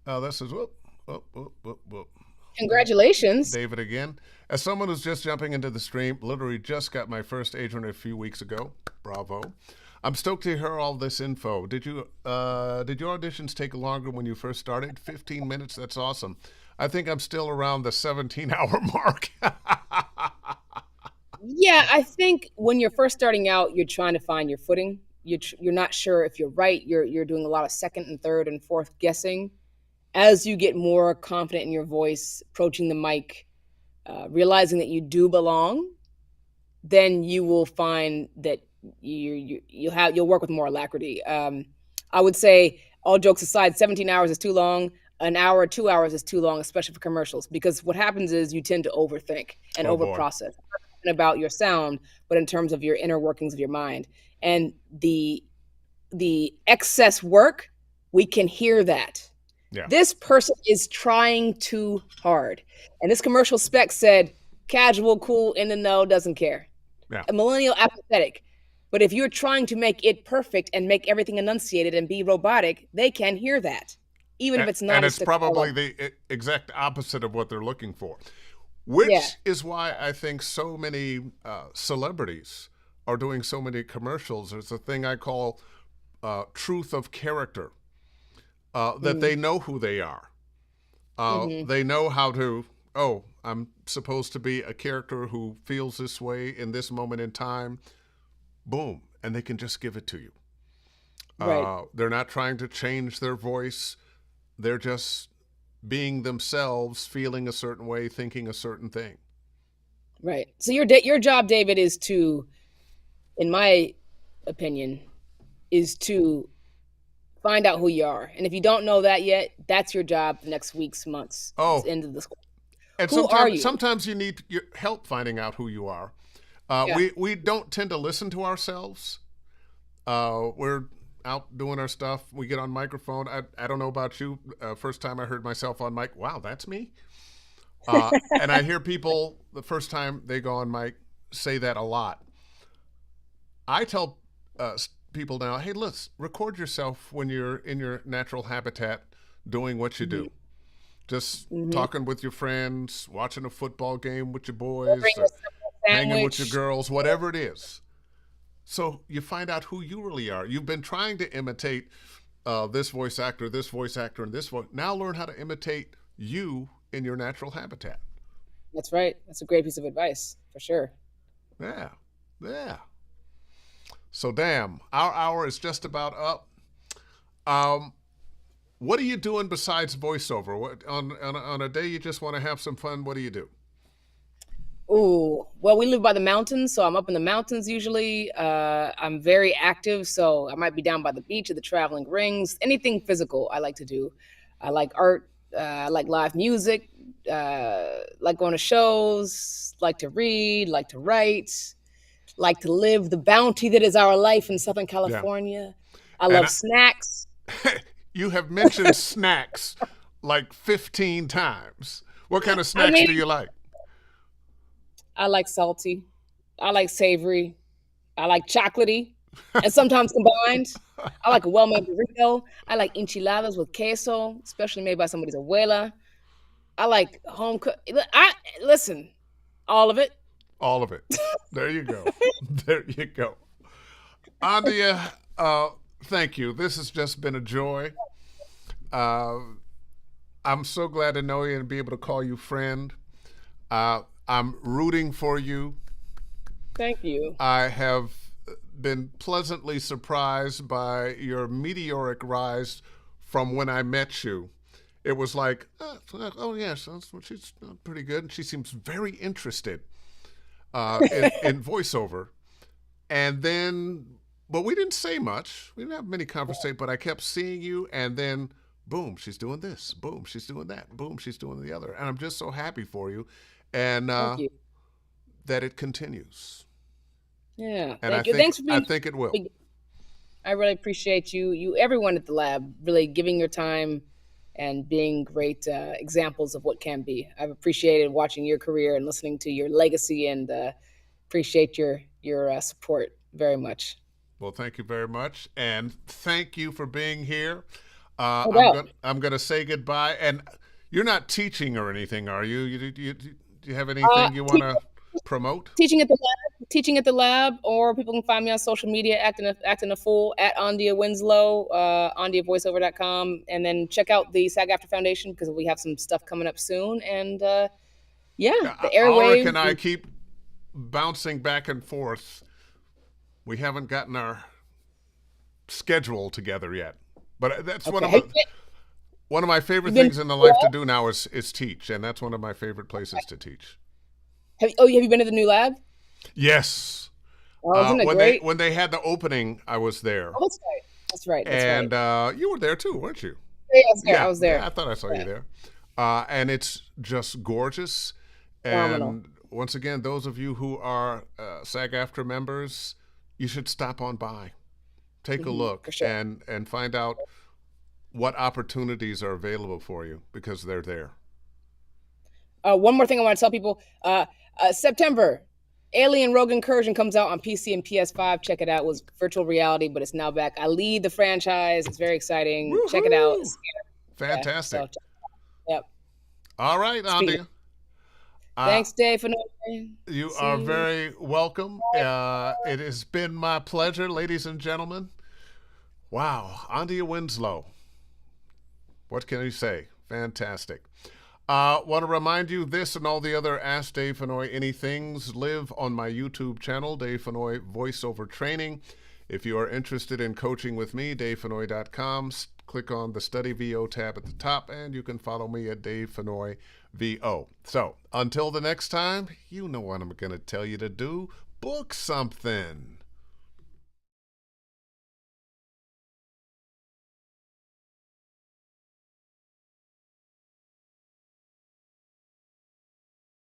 Oh, this is whoop. Congratulations. David again. As someone who's just jumping into the stream, literally just got my first agent a few weeks ago. Bravo. I'm stoked to hear all this info. Did your auditions take longer when you first started? 15 minutes. That's awesome. I think I'm still around the 17-hour mark. Yeah, I think when you're first starting out, you're trying to find your footing. You're not sure if you're right. You're doing a lot of second and third and fourth guessing. As you get more confident in your voice, approaching the mic, realizing that you do belong, then you will find that you'll work with more alacrity. I would say, all jokes aside, 17 hours is too long. An hour, 2 hours is too long, especially for commercials, because what happens is you tend to overthink and Oh boy. overprocess about your sound, but in terms of your inner workings of your mind and the excess work, we can hear that. Yeah. This person is trying too hard. And this commercial spec said, casual, cool, in the know, doesn't care. Yeah. A millennial apathetic. But if you're trying to make it perfect and make everything enunciated and be robotic, they can hear that, even if it's And not as it's probably Staccato. the exact opposite of what they're looking for, Yeah, which is why I think so many celebrities are doing so many commercials. There's a thing I call truth of character, that mm, they know who they are. hmm, They know how to, oh, I'm supposed to be a character who feels this way in this moment in time. Boom. And they can just give it to you. right, They're not trying to change their voice. They're just being themselves, feeling a certain way, thinking a certain thing. right. So your job, David, is to, in my opinion, is to find out who you are. And if you don't know that yet, that's your job the next weeks, months, Oh, end of the school. and Who are sometimes you? sometimes you need your help finding out who you are. Yeah. We don't tend to listen to ourselves. We're out doing our stuff. We get on microphone. I don't know about you. First time I heard myself on mic, wow, that's me. And I hear people the first time they go on mic say that a lot. I tell people now, hey, let's record yourself when you're in your natural habitat doing what you Hmm. do. Just Hmm. talking with your friends, watching a football game with your Ordering boys, a or simple hanging with your sandwich. girls, whatever it is. So you find out who you really are. You've been trying to imitate this voice actor, and this voice. Now learn how to imitate you in your natural habitat. That's right. That's a great piece of advice for sure. Yeah, yeah. So damn, our hour is just about up. Um, what are you doing besides voiceover? What on a day you just want to have some fun? What do you do? Ooh, well, we live by the mountains, so I'm up in the mountains usually. I'm very active, so I might be down by the beach or the traveling rings. Anything physical, I like to do. I like art. I like live music. Like going to shows. Like to read. Like to write. Like to live the bounty that is our life in Southern Yeah, California. I and love snacks. you have mentioned snacks like 15 times. What kind of I snacks mean, do you like? I like salty. I like savory. I like chocolatey, and sometimes combined. I like a well-made burrito. I like enchiladas with queso, especially made by somebody's abuela. I like home cook. I listen, all of it. All of it. There you go. There you go. Andia, thank you. This has just been a joy. Uh, I'm so glad to know you and be able to call you friend. I'm rooting for you. Thank you. I have been pleasantly surprised by your meteoric rise from when I met you. It was like, oh yes, she's pretty good, and she seems very interested in voiceover. And then, but we didn't say much. We didn't have many conversations, but I kept seeing you, and then, boom, she's doing this. Boom, she's doing that. Boom, she's doing the other. And I'm just so happy for you, and Thank you. that it continues. Yeah, And thank you. Thanks for I being. think it will. I really appreciate you, everyone at the lab, really giving your time and being great examples of what can be. I've appreciated watching your career and listening to your legacy, and appreciate your support very much. Well, thank you very much, and thank you for being here. No doubt. I'm gonna say goodbye. And you're not teaching or anything, are you? Do you have Uh, anything you want te- to promote? teaching at the lab, or people can find me on social media, acting a fool at Andia Winslow, AndiaVoiceover.com, and then check out the SAG After Foundation because we have some stuff coming up soon. And yeah, the Ulrich and airwaves. I keep bouncing back and forth. We haven't gotten our schedule together yet, but that's Okay, have one of my you favorite been? things in the life to do now is teach, and that's one of my favorite places to teach. Have you been to the new lab? Yes, Oh, isn't it great? when they had the opening, I was there, Oh, that's right. That's right. That's right. and you were there too, weren't you? Yeah, I was there. I Yeah, was yeah, there. I thought I saw you Yeah, there. And it's just gorgeous. phenomenal. And once again, those of you who are SAG AFTRA members, you should stop on by, take a For look, sure. and find out what opportunities are available for you because they're there. One more thing I want to tell people: September, Alien Rogue Incursion comes out on PC and PS5. Check it out. It was virtual reality, but it's now back. I lead the franchise. It's very exciting. Check it out. Woohoo! Yeah. Fantastic. So, yep. All right, Speaking. Andy. Uh, Thanks, Dave. For you see are you. very welcome. It has been my pleasure, ladies and gentlemen. Wow, Andy Winslow. What can you say? Fantastic. Want to remind you this and all the other Ask Dave Fennoy Anythings live on my YouTube channel, Dave Fennoy Voiceover Training. If you are interested in coaching with me, davefennoy.com. Click on the Study VO tab at the top, and you can follow me at Dave Fennoy VO. So until the next time, you know what I'm going to tell you to do. Book something.